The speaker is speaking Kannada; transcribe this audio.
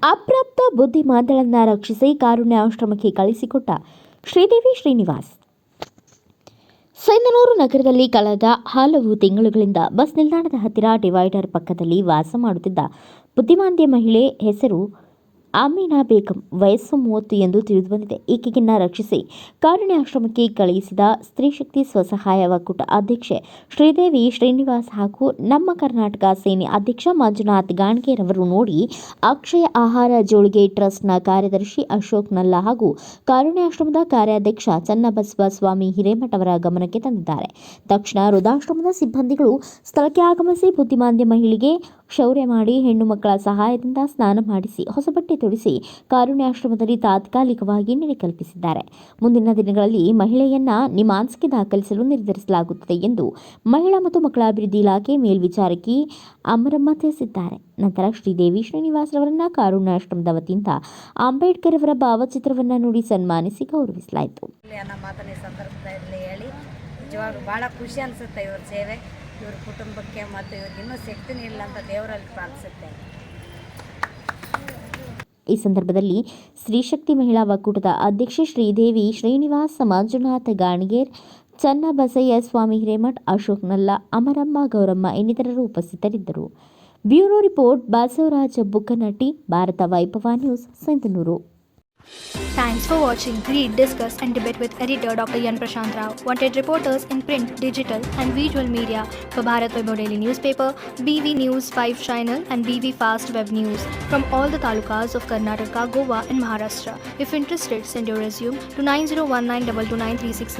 ಅಪ್ರಾಪ್ತ ಬುದ್ಧಿಮಾಂದ್ಯಳನ್ನು ರಕ್ಷಿಸಿ ಕಾರುಣ್ಯ ಆಶ್ರಮಕ್ಕೆ ಕಳಿಸಿಕೊಟ್ಟ ಶ್ರೀದೇವಿ ಶ್ರೀನಿವಾಸ್. ಸಿಂಧನೂರು ನಗರದಲ್ಲಿ ಕಳೆದ ಹಲವು ತಿಂಗಳುಗಳಿಂದ ಬಸ್ ನಿಲ್ದಾಣದ ಹತ್ತಿರ ಡಿವೈಡರ್ ಪಕ್ಕದಲ್ಲಿ ವಾಸ ಮಾಡುತ್ತಿದ್ದ ಬುದ್ಧಿಮಾಂದ್ಯ ಮಹಿಳೆ ಹೆಸರು ಅಮೀನಾ ಬೇಗಂ, ವಯಸ್ಸು 30 ಎಂದು ತಿಳಿದುಬಂದಿದೆ. ಈಕೆಯನ್ನು ರಕ್ಷಿಸಿ ಕಾರುಣ್ಯ ಆಶ್ರಮಕ್ಕೆ ಕಳುಹಿಸಿದ ಸ್ತ್ರೀಶಕ್ತಿ ಸ್ವಸಹಾಯ ಒಕ್ಕೂಟ ಅಧ್ಯಕ್ಷೆ ಶ್ರೀದೇವಿ ಶ್ರೀನಿವಾಸ್ ಹಾಗೂ ನಮ್ಮ ಕರ್ನಾಟಕ ಸೇನೆ ಅಧ್ಯಕ್ಷ ಮಂಜುನಾಥ್ ಗಾಣಿಗೇರ್ ಅವರು ನೋಡಿ ಅಕ್ಷಯ ಆಹಾರ ಜೋಳಿಗೆ ಟ್ರಸ್ಟ್ನ ಕಾರ್ಯದರ್ಶಿ ಅಶೋಕ್ ನಲ್ಲಾ ಹಾಗೂ ಕಾರುಣ್ಯ ಆಶ್ರಮದ ಕಾರ್ಯಾಧ್ಯಕ್ಷ ಚನ್ನಬಸವ ಸ್ವಾಮಿ ಹಿರೇಮಠ ಅವರ ಗಮನಕ್ಕೆ ತಂದಿದ್ದಾರೆ. ತಕ್ಷಣ ವೃದ್ಧಾಶ್ರಮದ ಸಿಬ್ಬಂದಿಗಳು ಸ್ಥಳಕ್ಕೆ ಆಗಮಿಸಿ ಬುದ್ಧಿಮಾಂದ್ಯ ಮಹಿಳೆಗೆ ಕ್ಷೌರ್ಯ ಮಾಡಿ ಹೆಣ್ಣು ಮಕ್ಕಳ ಸಹಾಯದಿಂದ ಸ್ನಾನ ಮಾಡಿಸಿ ಹೊಸ ಬಟ್ಟೆ ತೊಡಿಸಿ ಕಾರುಣ್ಯಾಶ್ರಮದಲ್ಲಿ ತಾತ್ಕಾಲಿಕವಾಗಿ ನೆಲೆ ಕಲ್ಪಿಸಿದ್ದಾರೆ. ಮುಂದಿನ ದಿನಗಳಲ್ಲಿ ಮಹಿಳೆಯನ್ನ ನಿಮಾನ್ಸ್ಗೆ ದಾಖಲಿಸಲು ನಿರ್ಧರಿಸಲಾಗುತ್ತದೆ ಎಂದು ಮಹಿಳಾ ಮತ್ತು ಮಕ್ಕಳ ಅಭಿವೃದ್ಧಿ ಇಲಾಖೆ ಮೇಲ್ವಿಚಾರಕಿ ಅಮರಮ್ಮ ತಿಳಿಸಿದ್ದಾರೆ. ನಂತರ ಶ್ರೀದೇವಿ ಶ್ರೀನಿವಾಸ್ ಅವರನ್ನ ಕಾರುಣ್ಯಾಶ್ರಮದ ವತಿಯಿಂದ ಅಂಬೇಡ್ಕರ್ ಅವರ ಭಾವಚಿತ್ರವನ್ನು ನೋಡಿ ಸನ್ಮಾನಿಸಿ ಗೌರವಿಸಲಾಯಿತು. ಭಾಳ ಖುಷಿ ಅನಿಸುತ್ತೆ ಇವ್ರ ಸೇವೆ, ಇವ್ರ ಕುಟುಂಬಕ್ಕೆ ಮತ್ತು ಇವ್ರಿಗೆ ಇನ್ನೂ ಶಕ್ತಿ ಇಲ್ಲ ಅಂತ ದೇವರಲ್ಲಿ ಪ್ರಾರ್ಥಿಸುತ್ತೆ. ಈ ಸಂದರ್ಭದಲ್ಲಿ ಸ್ತ್ರೀಶಕ್ತಿ ಮಹಿಳಾ ಒಕ್ಕೂಟದ ಅಧ್ಯಕ್ಷೆ ಶ್ರೀದೇವಿ ಶ್ರೀನಿವಾಸ್, ಮಂಜುನಾಥ್ ಗಾಣಿಗೇರ್, ಚನ್ನಬಸಯ್ಯ ಸ್ವಾಮಿ ಹಿರೇಮಠ, ಅಶೋಕ್ ನಲ್ಲಾ, ಅಮರಮ್ಮ, ಗೌರಮ್ಮ ಇನ್ನಿತರರು ಉಪಸ್ಥಿತರಿದ್ದರು. ಬ್ಯೂರೋ ರಿಪೋರ್ಟ್ ಬಸವರಾಜ ಬುಕ್ಕನಟ್ಟಿ, ಭಾರತ ವೈಭವ news, Sindhanur. Thanks for watching. Read, discuss and debate with editor Dr. Yan Prashant Rao. Wanted reporters in print, digital and visual media for Bharat Vaibhav Daily Newspaper, BV News 5 Channel and BV Fast Web News from all the talukas of Karnataka, Goa and Maharashtra. If interested, send your resume to 9019229369.